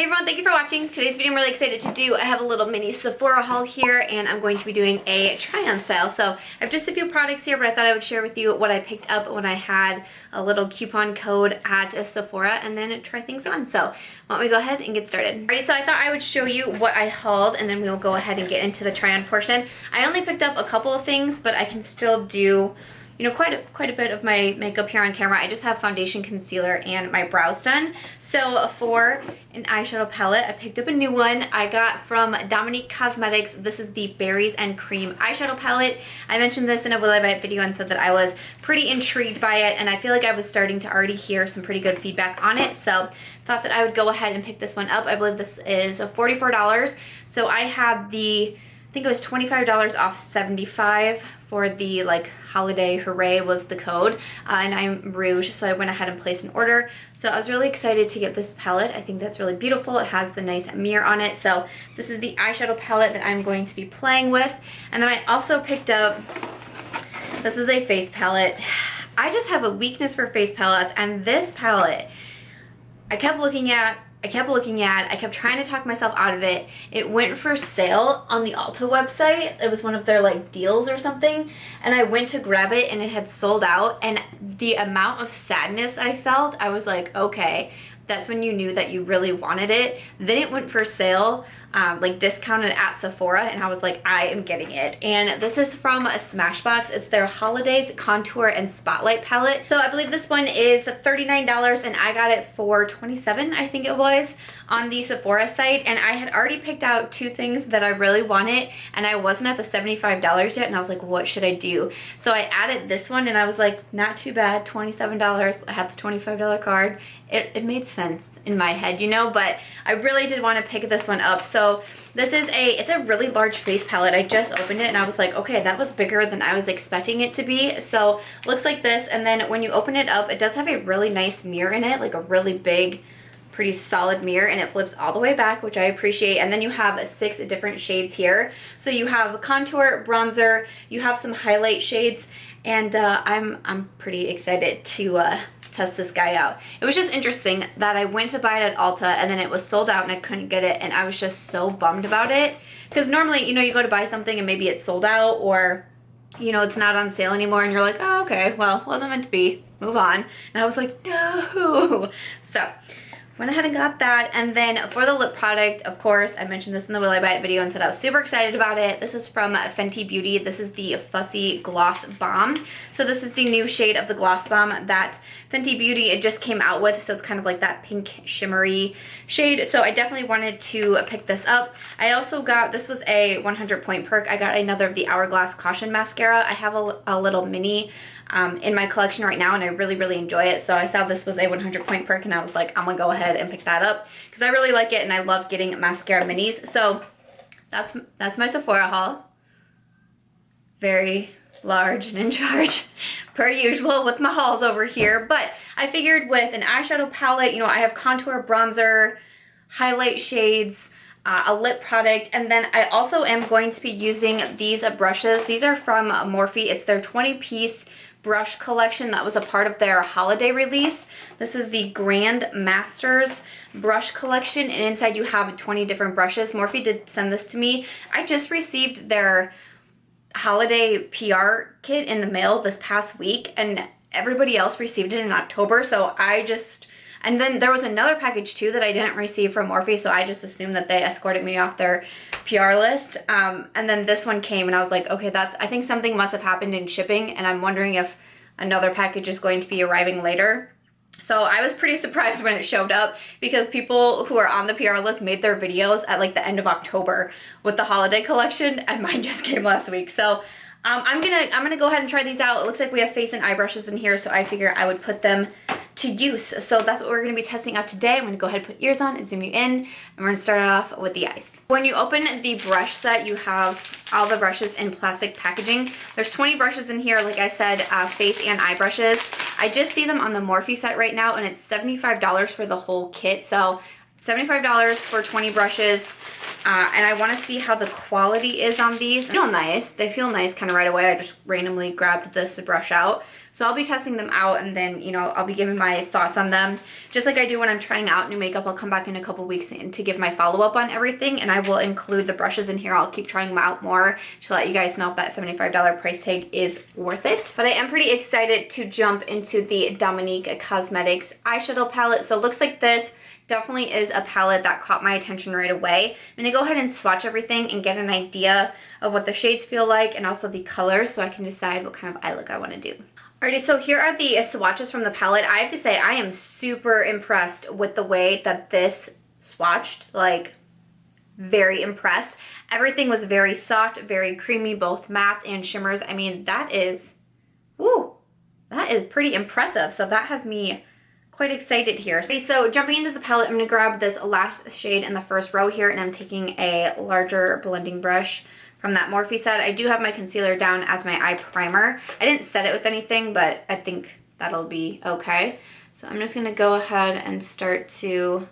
Hey everyone, thank you for watching. Today's video I'm really excited to do. I have a little mini Sephora haul here and I'm going to be doing a try-on style. So I have just a few products here, but I thought I would share with you what I picked up when I had a little coupon code at Sephora and then try things on. So why don't we go ahead and get started. Alrighty, so I thought I would show you what I hauled and then we will go ahead and get into the try-on portion. I only picked up a couple of things, but I can still do quite a bit of my makeup here on camera. I just have foundation, concealer, and my brows done. So for an eyeshadow palette, I picked up a new one I got from Dominique Cosmetics. This is the Berries and Cream eyeshadow palette. I mentioned this in a Will I Buy It video and said that I was pretty intrigued by it, and I feel like I was starting to already hear some pretty good feedback on it. So thought that I would go ahead and pick this one up. I believe this is $44. So I had I think it was $25 off $75 for the holiday hooray was the code, and I'm Rouge, so I went ahead and placed an order. So I was really excited to get this palette. I think that's really beautiful. It has the nice mirror on it. So this is the eyeshadow palette that I'm going to be playing with. And then I also picked up, this is a face palette. I just have a weakness for face palettes, and this palette I kept looking at, I kept trying to talk myself out of it. It went for sale on the Ulta website. It was one of their deals or something, and I went to grab it and it had sold out, and the amount of sadness I felt, I was like, okay, that's when you knew that you really wanted it. Then it went for sale, discounted at Sephora, and I was like, I am getting it. And this is from Smashbox. It's their Holidaze Contour and Spotlight palette. So I believe this one is $39 and I got it for $27, I think it was, on the Sephora site. And I had already picked out two things that I really wanted, and I wasn't at the $75 yet, and I was like, what should I do? So I added this one and I was like, not too bad, $27. I had the $25 card. It made sense in my head, but I really did want to pick this one up. So this is it's a really large face palette. I just opened it and I was like, okay, that was bigger than I was expecting it to be. So looks like this, and then when you open it up, it does have a really nice mirror in it, like a really big, pretty solid mirror, and it flips all the way back, which I appreciate. And then you have 6 different shades here. So you have contour, bronzer, you have some highlight shades, and I'm pretty excited to test this guy out. It was just interesting that I went to buy it at Ulta and then it was sold out and I couldn't get it, and I was just so bummed about it, because normally you go to buy something and maybe it's sold out, or it's not on sale anymore, and you're like, oh, okay, well, wasn't meant to be, move on. And I was like, no. So went ahead and got that. And then for the lip product, of course, I mentioned this in the Will I Buy It video and said I was super excited about it. This is from Fenty Beauty. This is the Fussy Gloss Bomb. So this is the new shade of the Gloss Bomb that Fenty Beauty it just came out with. So it's kind of like that pink shimmery shade. So I definitely wanted to pick this up. I also got, this was a 100 point perk. I got another of the Hourglass Caution Mascara. I have a little mini in my collection right now, and I really enjoy it. So I saw this was a 100 point perk and I was like, I'm gonna go ahead and pick that up because I really like it and I love getting mascara minis. So that's my Sephora haul. Very large and in charge per usual with my hauls over here, but I figured with an eyeshadow palette, I have contour, bronzer, highlight shades, a lip product, and then I also am going to be using these brushes. These are from Morphe. It's their 20-piece brush collection that was a part of their holiday release. This is the Grand Masters brush collection, and inside you have 20 different brushes. Morphe did send this to me. I just received their holiday PR kit in the mail this past week, and everybody else received it in October, so and then there was another package too that I didn't receive from Morphe, so I just assumed that they escorted me off their PR list. And then this one came and I was like, okay, I think something must have happened in shipping, and I'm wondering if another package is going to be arriving later. So I was pretty surprised when it showed up, because people who are on the PR list made their videos at the end of October with the holiday collection, and mine just came last week. So I'm gonna go ahead and try these out. It looks like we have face and eye brushes in here, so I figure I would put them to use. So that's what we're gonna be testing out today. I'm gonna go ahead and put ears on and zoom you in, and we're gonna start it off with the eyes. When you open the brush set, you have all the brushes in plastic packaging. There's 20 brushes in here, like I said, face and eye brushes. I just see them on the Morphe set right now, and it's $75 for the whole kit. So $75 for 20 brushes. And I want to see how the quality is on these. They feel nice. They feel nice kind of right away. I just randomly grabbed this brush out. So I'll be testing them out, and then, you know, I'll be giving my thoughts on them. Just like I do when I'm trying out new makeup, I'll come back in a couple weeks to give my follow-up on everything, and I will include the brushes in here. I'll keep trying them out more to let you guys know if that $75 price tag is worth it. But I am pretty excited to jump into the Dominique Cosmetics eyeshadow palette. So it looks like this. Definitely is a palette that caught my attention right away. I'm gonna go ahead and swatch everything and get an idea of what the shades feel like and also the colors, so I can decide what kind of eye look I want to do. Alrighty, so here are the swatches from the palette. I have to say I am super impressed with the way that this swatched, like very impressed. Everything was very soft, very creamy, both mattes and shimmers. I mean, that is, woo, that is pretty impressive. So that has me quite excited here. So jumping into the palette, I'm going to grab this last shade in the first row here, and I'm taking a larger blending brush from that Morphe set. I do have my concealer down as my eye primer. I didn't set it with anything, but I think that'll be okay. So I'm just going to go ahead and start to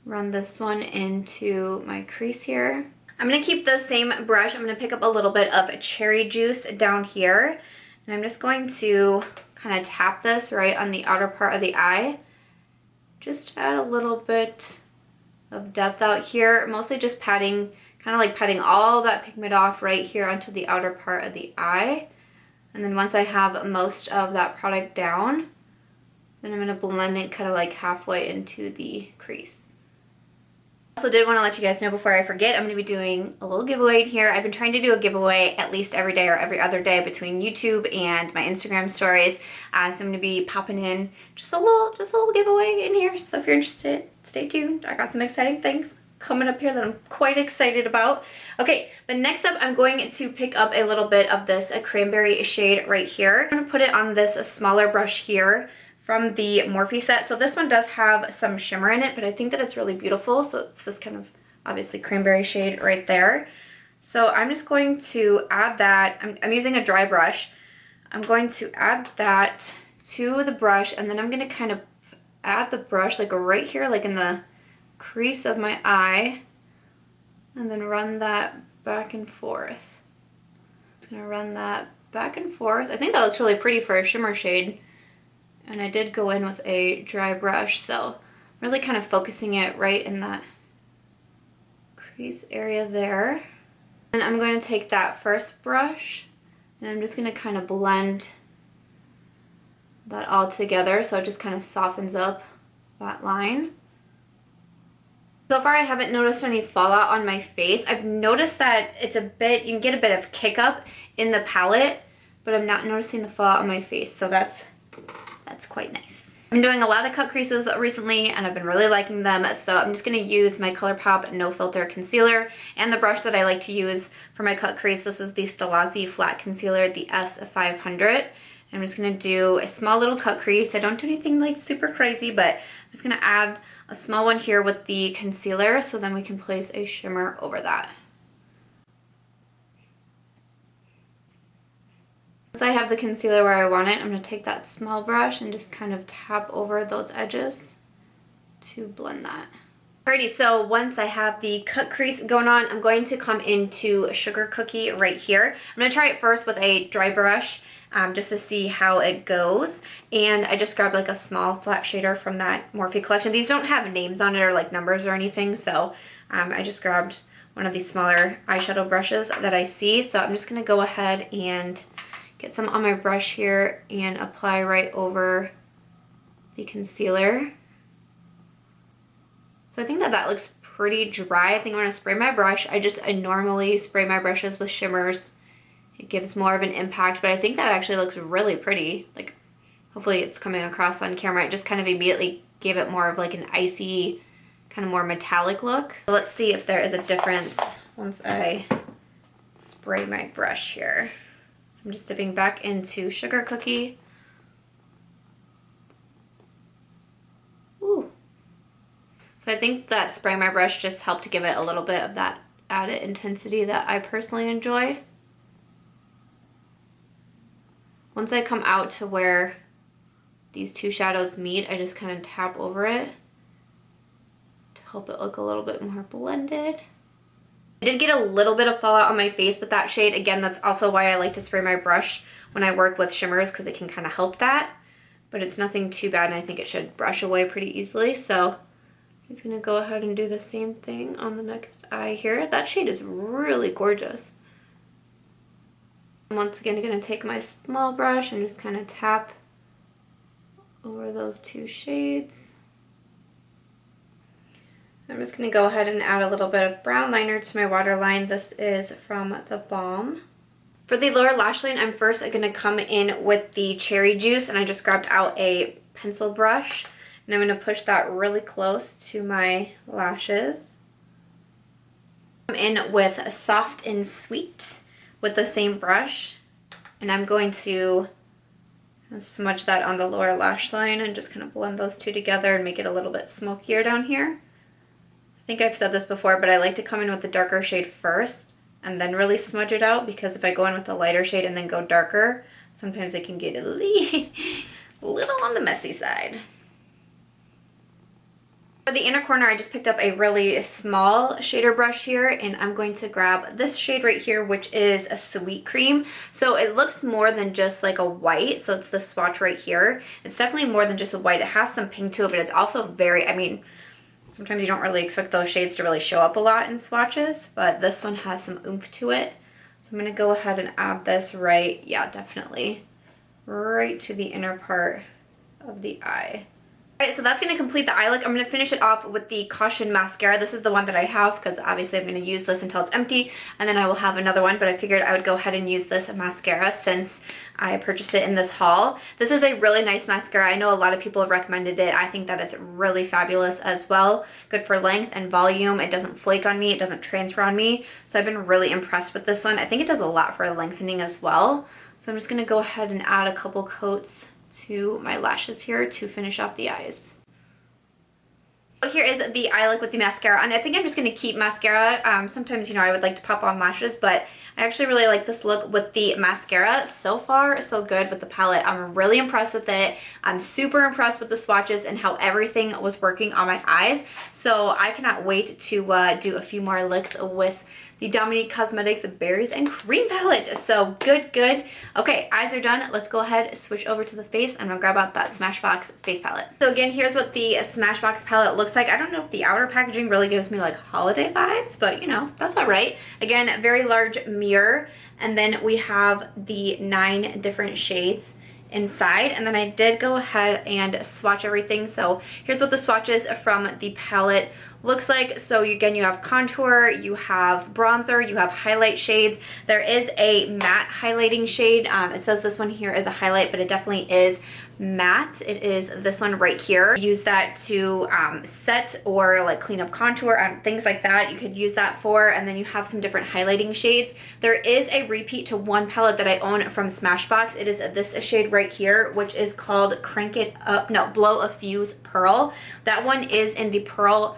run this one into my crease here. I'm going to keep the same brush. I'm going to pick up a little bit of cherry juice down here, and I'm just going to kind of tap this right on the outer part of the eye. Just add a little bit of depth out here, mostly just patting, kind of like patting all that pigment off right here onto the outer part of the eye. And then once I have most of that product down, then I'm going to blend it kind of like halfway into the crease. Also did want to let you guys know before I forget, I'm going to be doing a little giveaway here. I've been trying to do a giveaway at least every day or every other day between YouTube and my Instagram stories. So I'm going to be popping in just a little giveaway in here. So if you're interested, stay tuned. I got some exciting things coming up here that I'm quite excited about. Okay, but next up I'm going to pick up a little bit of this cranberry shade right here. I'm going to put it on this smaller brush here from the Morphe set. So this one does have some shimmer in it, but I think that it's really beautiful. So it's this kind of obviously cranberry shade right there. So I'm just going to add that. I'm using a dry brush. I'm going to add that to the brush, and then I'm going to kind of add the brush like right here, like in the crease of my eye, and then run that back and forth. Just gonna run that back and forth. I think that looks really pretty for a shimmer shade. And I did go in with a dry brush, so really kind of focusing it right in that crease area there. And I'm going to take that first brush, and I'm just going to kind of blend that all together so it just kind of softens up that line. So far I haven't noticed any fallout on my face. I've noticed that it's a bit, you can get a bit of kick up in the palette, but I'm not noticing the fallout on my face, so that's quite nice. I'm doing a lot of cut creases recently, and I've been really liking them, so I'm just going to use my Colourpop No Filter Concealer and the brush that I like to use for my cut crease. This is the Stilazzi Flat Concealer, the S500. I'm just going to do a small little cut crease. I don't do anything like super crazy, but I'm just going to add a small one here with the concealer, so then we can place a shimmer over that. Once I have the concealer where I want it, I'm going to take that small brush and just kind of tap over those edges to blend that. Alrighty, so once I have the cut crease going on, I'm going to come into Sugar Cookie right here. I'm going to try it first with a dry brush just to see how it goes. And I just grabbed like a small flat shader from that Morphe collection. These don't have names on it or like numbers or anything, so I just grabbed one of these smaller eyeshadow brushes that I see. So I'm just going to go ahead and get some on my brush here and apply right over the concealer. So I think that looks pretty dry. I think I'm going to spray my brush. I normally spray my brushes with shimmers. It gives more of an impact, but I think that actually looks really pretty. Like, hopefully it's coming across on camera. It just kind of immediately gave it more of like an icy, kind of more metallic look. So let's see if there is a difference once I spray my brush here. So I'm just dipping back into Sugar Cookie. Ooh. So I think that spraying my brush just helped to give it a little bit of that added intensity that I personally enjoy. Once I come out to where these two shadows meet, I just kind of tap over it to help it look a little bit more blended. I did get a little bit of fallout on my face with that shade. Again, that's also why I like to spray my brush when I work with shimmers, because it can kind of help that. But it's nothing too bad, and I think it should brush away pretty easily. So I'm just gonna go ahead and do the same thing on the next eye here. That shade is really gorgeous. Once again, I'm gonna take my small brush and just kind of tap over those two shades. I'm just going to go ahead and add a little bit of brown liner to my waterline. This is from the Balm. For the lower lash line, I'm first going to come in with the Cherry Juice, and I just grabbed out a pencil brush, and I'm going to push that really close to my lashes. I'm in with Soft and Sweet with the same brush, and I'm going to smudge that on the lower lash line and just kind of blend those two together and make it a little bit smokier down here. I think I've said this before, but I like to come in with the darker shade first and then really smudge it out, because if I go in with the lighter shade and then go darker, sometimes it can get a little on the messy side. For the inner corner, I just picked up a really small shader brush here, and I'm going to grab this shade right here, which is a Sweet Cream. So it looks more than just like a white, so it's the swatch right here. It's definitely more than just a white. It has some pink to it, but it's also very, I mean, sometimes you don't really expect those shades to really show up a lot in swatches, but this one has some oomph to it. So I'm going to go ahead and add this right, yeah, definitely, right to the inner part of the eye. Alright, so that's going to complete the eye look. I'm going to finish it off with the Caution Mascara. This is the one that I have, because obviously I'm going to use this until it's empty, and then I will have another one, but I figured I would go ahead and use this mascara since I purchased it in this haul. This is a really nice mascara. I know a lot of people have recommended it. I think that it's really fabulous as well. Good for length and volume. It doesn't flake on me. It doesn't transfer on me. So I've been really impressed with this one. I think it does a lot for lengthening as well. So I'm just going to go ahead and add a couple coats to my lashes here to finish off the eyes. Here is the eye look with the mascara, and I think I'm just going to keep mascara. Sometimes, you know, I would like to pop on lashes, but I actually really like this look with the mascara. So far, so good with the palette. I'm really impressed with it. I'm super impressed with the swatches and how everything was working on my eyes. So I cannot wait to do a few more looks with the Dominique Cosmetics Berries and Cream palette. So good, good. Okay, eyes are done. Let's go ahead, switch over to the face. I'm gonna grab out that Smashbox face palette. So again, here's what the Smashbox palette looks like. I don't know if the outer packaging really gives me like holiday vibes, but you know, that's all right. Again, very large mirror. And then we have the 9 different shades inside, and then I did go ahead and swatch everything. So here's what the swatches from the palette looks like. So again, you have contour, you have bronzer, you have highlight shades. There is a matte highlighting shade. It says this one here is a highlight, but it definitely is matte. It is this one right here. Use that to set or like clean up contour, things like that. You could use that for, and then you have some different highlighting shades. There is a repeat to one palette that I own from Smashbox. It is this shade right here, which is called Crank It Up, no, Blow a Fuse Pearl. That one is in the Pearl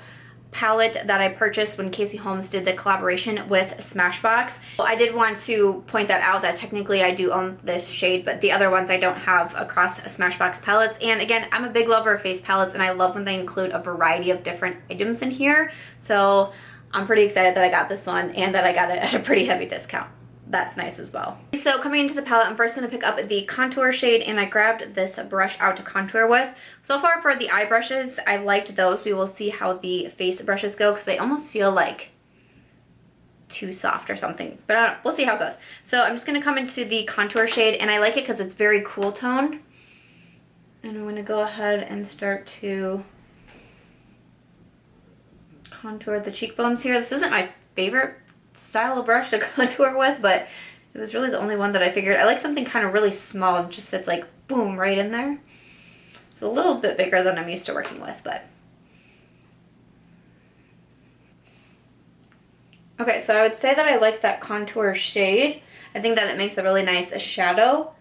palette that I purchased when Casey Holmes did the collaboration with Smashbox. I did want to point that out, that technically I do own this shade, but the other ones I don't have across Smashbox palettes. And again, I'm a big lover of face palettes, and I love when they include a variety of different items in here. So I'm pretty excited that I got this one and that I got it at a pretty heavy discount. That's nice as well. So coming into the palette, I'm first going to pick up the contour shade, and I grabbed this brush out to contour with. So far for the eye brushes, I liked those. We will see how the face brushes go, because they almost feel like too soft or something, but I don't know. We'll see how it goes. So I'm just going to come into the contour shade, and I like it because it's very cool toned. And I'm going to go ahead and start to contour the cheekbones here. This isn't my favorite style of brush to contour with, but it was really the only one that I figured. I like something kind of really small, it just fits like boom right in there. It's a little bit bigger than I'm used to working with, but okay. So I would say that I like that contour shade. I think that it makes a really nice shadow.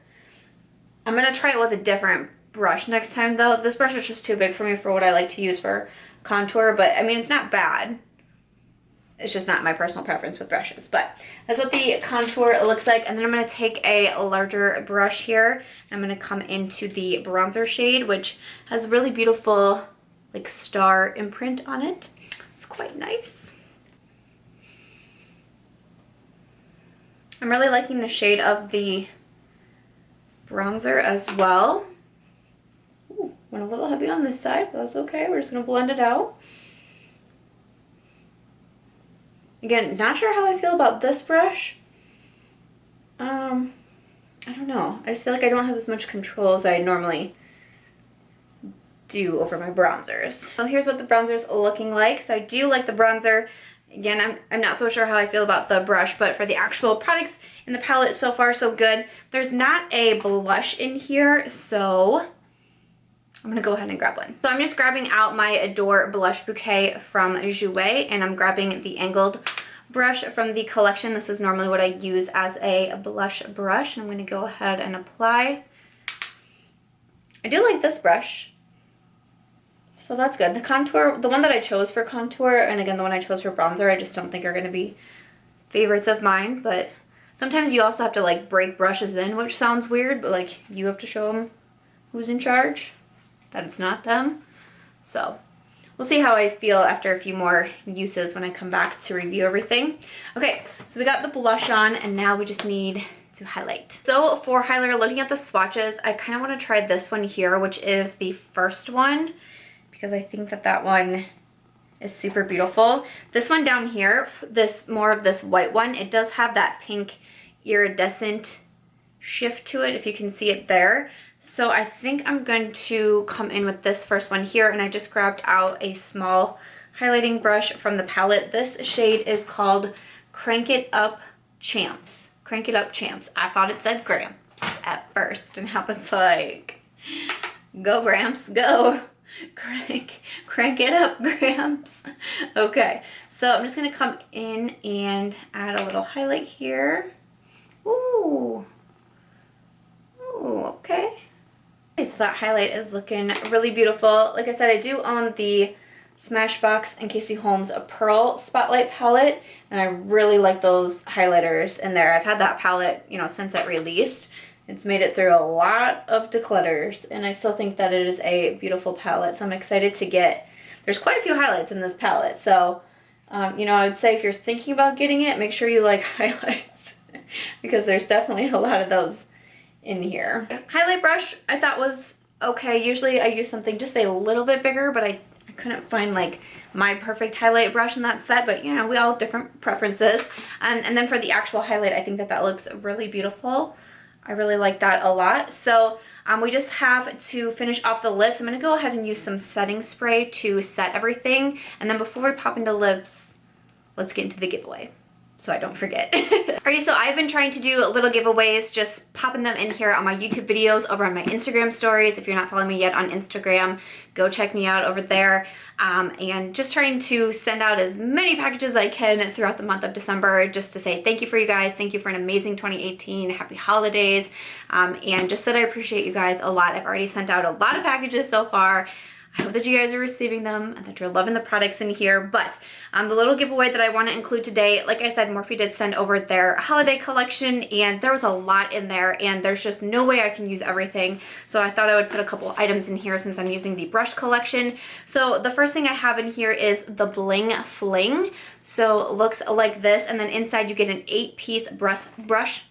I'm gonna try it with a different brush next time though. This brush is just too big for me for what I like to use for contour, but I mean, it's not bad. It's just not my personal preference with brushes, but that's what the contour looks like. And then I'm going to take a larger brush here, and I'm going to come into the bronzer shade, which has a really beautiful like star imprint on it. It's quite nice. I'm really liking the shade of the bronzer as well. Ooh, went a little heavy on this side, but that's okay. We're just going to blend it out. Again, not sure how I feel about this brush. I don't know. I just feel like I don't have as much control as I normally do over my bronzers. So here's what the bronzer's looking like. So I do like the bronzer. Again, I'm not so sure how I feel about the brush, but for the actual products in the palette, so far so good. There's not a blush in here, so I'm gonna go ahead and grab one. So I'm just grabbing out my Adore Blush Bouquet from Jouer, and I'm grabbing the angled brush from the collection. This is normally what I use as a blush brush. I'm gonna go ahead and apply. I do like this brush. So that's good. The contour, the one that I chose for contour, and again, the one I chose for bronzer, I just don't think are gonna be favorites of mine, but sometimes you also have to like break brushes in, which sounds weird, but like you have to show them who's in charge, that it's not them. So we'll see how I feel after a few more uses when I come back to review everything. Okay, so we got the blush on, and now we just need to highlight. So for highlighter, looking at the swatches, I kind of want to try this one here, which is the first one, because I think that that one is super beautiful. This one down here, this more of this white one, it does have that pink iridescent shift to it, if you can see it there. So I think I'm going to come in with this first one here, and I just grabbed out a small highlighting brush from the palette. This shade is called Crank It Up Champs. Crank It Up Champs. I thought it said Gramps at first, and I was like, go Gramps, go. Crank it up, Gramps. Okay, so I'm just gonna come in and add a little highlight here. Ooh. Ooh, okay. Okay, so that highlight is looking really beautiful. Like I said, I do own the Smashbox and Casey Holmes Pearl Spotlight palette, and I really like those highlighters in there. I've had that palette, you know, since it released. It's made it through a lot of declutters, and I still think that it is a beautiful palette, so I'm excited to get, there's quite a few highlights in this palette, so, you know, I would say if you're thinking about getting it, make sure you like highlights, because there's definitely a lot of those in here. Highlight brush I thought was okay. Usually I use something just a little bit bigger, but I couldn't find like my perfect highlight brush in that set, but you know, we all have different preferences. And then for the actual highlight, I think that that looks really beautiful. I really like that a lot. So we just have to finish off the lips. I'm gonna go ahead and use some setting spray to set everything. And then before we pop into lips, let's get into the giveaway, so I don't forget. Alrighty, so I've been trying to do little giveaways, just popping them in here on my YouTube videos, over on my Instagram stories. If you're not following me yet on Instagram, go check me out over there. And just trying to send out as many packages as I can throughout the month of December, just to say thank you for you guys. Thank you for an amazing 2018. Happy holidays. And just that I appreciate you guys a lot. I've already sent out a lot of packages so far. I hope that you guys are receiving them and that you're loving the products in here. But the little giveaway that I want to include today, like I said, Morphe did send over their holiday collection, and there was a lot in there, and there's just no way I can use everything. So I thought I would put a couple items in here since I'm using the brush collection. So the first thing I have in here is the Bling Fling. So it looks like this, and then inside you get an 8-piece brush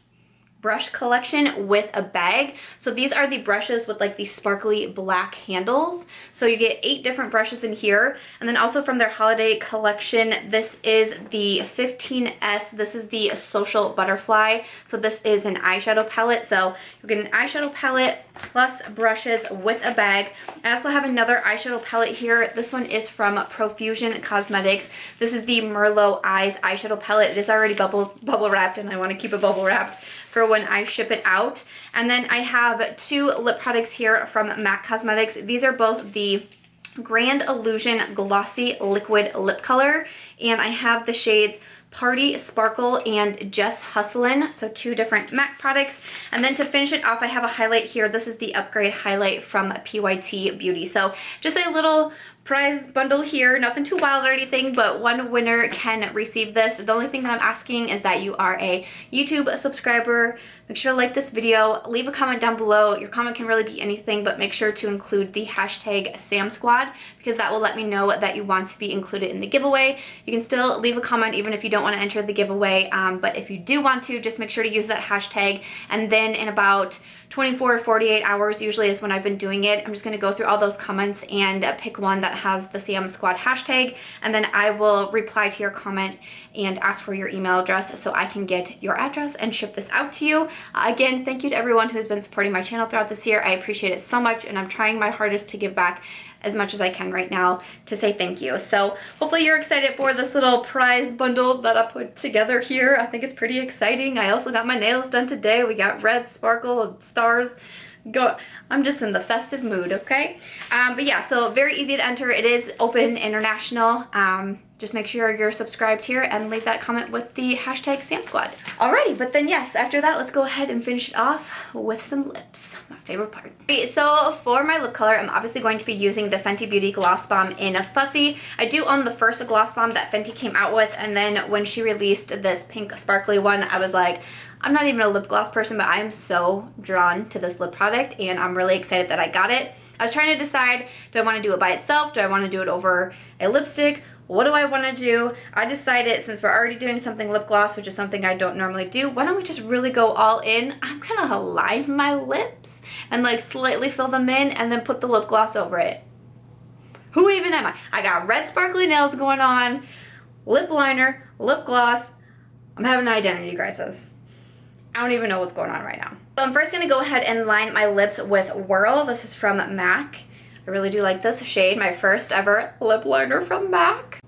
collection with a bag. So these are the brushes with like these sparkly black handles. So you get 8 different brushes in here. And then also from their holiday collection, this is the 15S. This is the Social Butterfly. So this is an eyeshadow palette. So you get an eyeshadow palette plus brushes with a bag. I also have another eyeshadow palette here. This one is from Profusion Cosmetics. This is the Merlot Eyes eyeshadow palette. It is already bubble wrapped, and I want to keep it bubble wrapped for when I ship it out. And then I have 2 lip products here from MAC Cosmetics. These are both the Grand Illusion Glossy Liquid Lip Color, and I have the shades Party Sparkle and Just Hustlin', so 2 different MAC products. And then to finish it off, I have a highlight here. This is the Upgrade Highlight from PYT Beauty. So just a little prize bundle here, nothing too wild or anything, but one winner can receive this. The only thing that I'm asking is that you are a YouTube subscriber. Make sure to like this video, leave a comment down below. Your comment can really be anything, but make sure to include the hashtag SamSquad, because that will let me know that you want to be included in the giveaway. You can still leave a comment even if you don't don't want to enter the giveaway, but if you do want to, just make sure to use that hashtag, and then in about 24 or 48 hours usually is when I've been doing it. I'm just going to go through all those comments and pick one that has the Sam Squad hashtag, and then I will reply to your comment and ask for your email address so I can get your address and ship this out to you. Again, thank you to everyone who's been supporting my channel throughout this year. I appreciate it so much, and I'm trying my hardest to give back as much as I can right now to say thank you. So hopefully you're excited for this little prize bundle that I put together here. I think it's pretty exciting. I also got my nails done today. We got red sparkle and stars. I'm just in the festive mood, okay? But yeah, so very easy to enter. It is open international. Just make sure you're subscribed here and leave that comment with the hashtag SamSquad. Alrighty, but then yes, after that, let's go ahead and finish it off with some lips, my favorite part. Okay, so for my lip color, I'm obviously going to be using the Fenty Beauty Gloss Bomb in Fussy. I do own the first gloss bomb that Fenty came out with, and then when she released this pink sparkly one, I was like, I'm not even a lip gloss person, but I am so drawn to this lip product, and I'm really excited that I got it. I was trying to decide, do I want to do it by itself? Do I want to do it over a lipstick? What do I want to do? I decided, since we're already doing something lip gloss, which is something I don't normally do, why don't we just really go all in? I'm gonna line my lips and like slightly fill them in and then put the lip gloss over it. Who even am I? I got red sparkly nails going on, lip liner, lip gloss. I'm having an identity crisis. I don't even know what's going on right now. So I'm first gonna go ahead and line my lips with Whirl. This is from MAC. I really do like this shade, my first ever lip liner from MAC.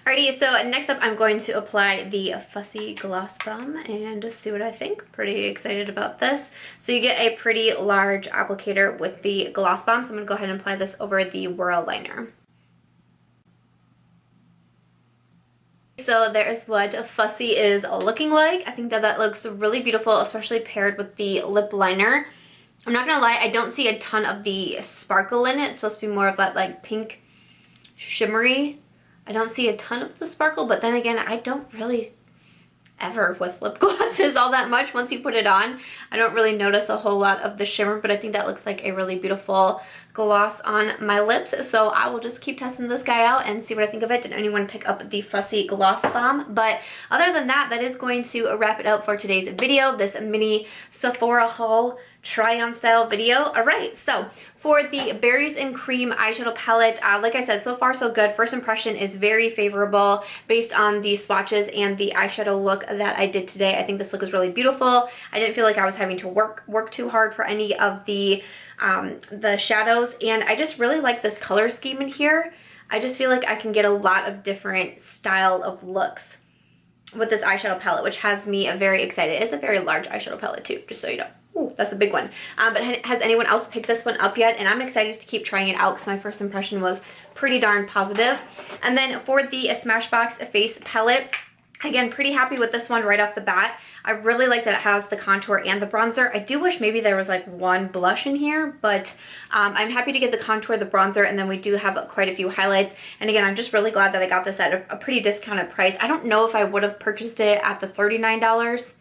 Alrighty, so next up I'm going to apply the Fussy Gloss Bomb and just see what I think. Pretty excited about this. So you get a pretty large applicator with the Gloss Bomb, so I'm going to go ahead and apply this over the Whirl liner. So there's what Fussy is looking like. I think that that looks really beautiful, especially paired with the lip liner. I'm not gonna lie, I don't see a ton of the sparkle in it. It's supposed to be more of that like pink shimmery. I don't see a ton of the sparkle, but then again, I don't really ever with lip glosses all that much. Once you put it on, I don't really notice a whole lot of the shimmer, but I think that looks like a really beautiful gloss on my lips. So I will just keep testing this guy out and see what I think of it. Did anyone pick up the Fussy Gloss Bomb? But other than that, that is going to wrap it up for today's video, this mini Sephora haul try-on style video. Alright, so for the Berries and Cream eyeshadow palette, like I said, so far so good. First impression is very favorable based on the swatches and the eyeshadow look that I did today. I think this look is really beautiful. I didn't feel like I was having to work too hard for any of the shadows, and I just really like this color scheme in here. I just feel like I can get a lot of different style of looks with this eyeshadow palette, which has me very excited. It's a very large eyeshadow palette too, just so you know. Ooh, that's a big one. But has anyone else picked this one up yet? And I'm excited to keep trying it out because my first impression was pretty darn positive. And then for the Smashbox face palette, again, pretty happy with this one right off the bat. I really like that it has the contour and the bronzer. I do wish maybe there was like one blush in here, but I'm happy to get the contour, the bronzer, and then we do have quite a few highlights. And again, I'm just really glad that I got this at a pretty discounted price. I don't know if I would have purchased it at the $39.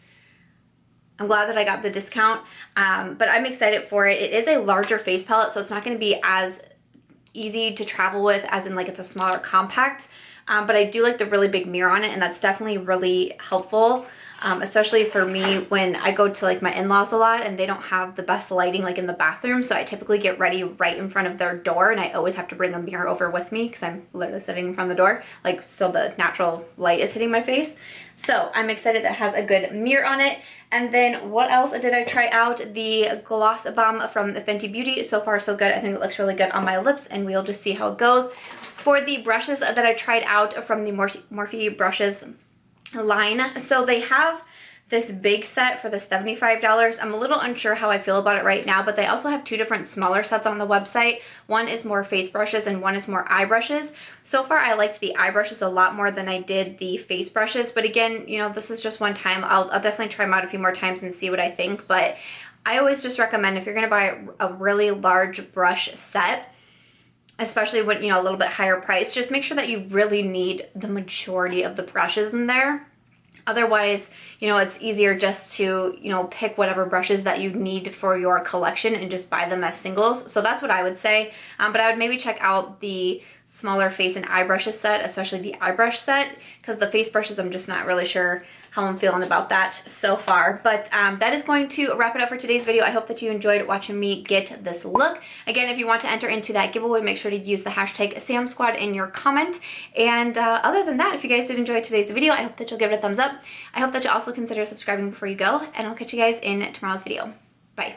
I'm glad that I got the discount, but I'm excited for it. It is a larger face palette, so it's not going to be as easy to travel with as in like it's a smaller compact, but I do like the really big mirror on it, and that's definitely really helpful, especially for me when I go to like my in-laws a lot and they don't have the best lighting like in the bathroom, so I typically get ready right in front of their door, and I always have to bring a mirror over with me because I'm literally sitting in front of the door, like so the natural light is hitting my face. So I'm excited that it has a good mirror on it. And then what else did I try out? The Gloss Bomb from the Fenty Beauty. So far so good. I think it looks really good on my lips, and we'll just see how it goes. For the brushes that I tried out from the Morphe brushes line, so they have this big set for the $75. I'm a little unsure how I feel about it right now, but they also have two different smaller sets on the website. One is more face brushes and one is more eye brushes. So far I liked the eye brushes a lot more than I did the face brushes, but again, you know, this is just one time. I'll definitely try them out a few more times and see what I think, but I always just recommend if you're gonna buy a really large brush set, especially when, you know, a little bit higher price, just make sure that you really need the majority of the brushes in there. Otherwise, you know, it's easier just to, you know, pick whatever brushes that you need for your collection and just buy them as singles. So that's what I would say. But I would maybe check out the smaller face and eye brushes set, especially the eye brush set, because the face brushes, I'm just not really sure how I'm feeling about that so far. But that is going to wrap it up for today's video. I hope that you enjoyed watching me get this look. Again, if you want to enter into that giveaway, make sure to use the hashtag SamSquad in your comment. And other than that, if you guys did enjoy today's video, I hope that you'll give it a thumbs up. I hope that you also consider subscribing before you go, and I'll catch you guys in tomorrow's video. Bye.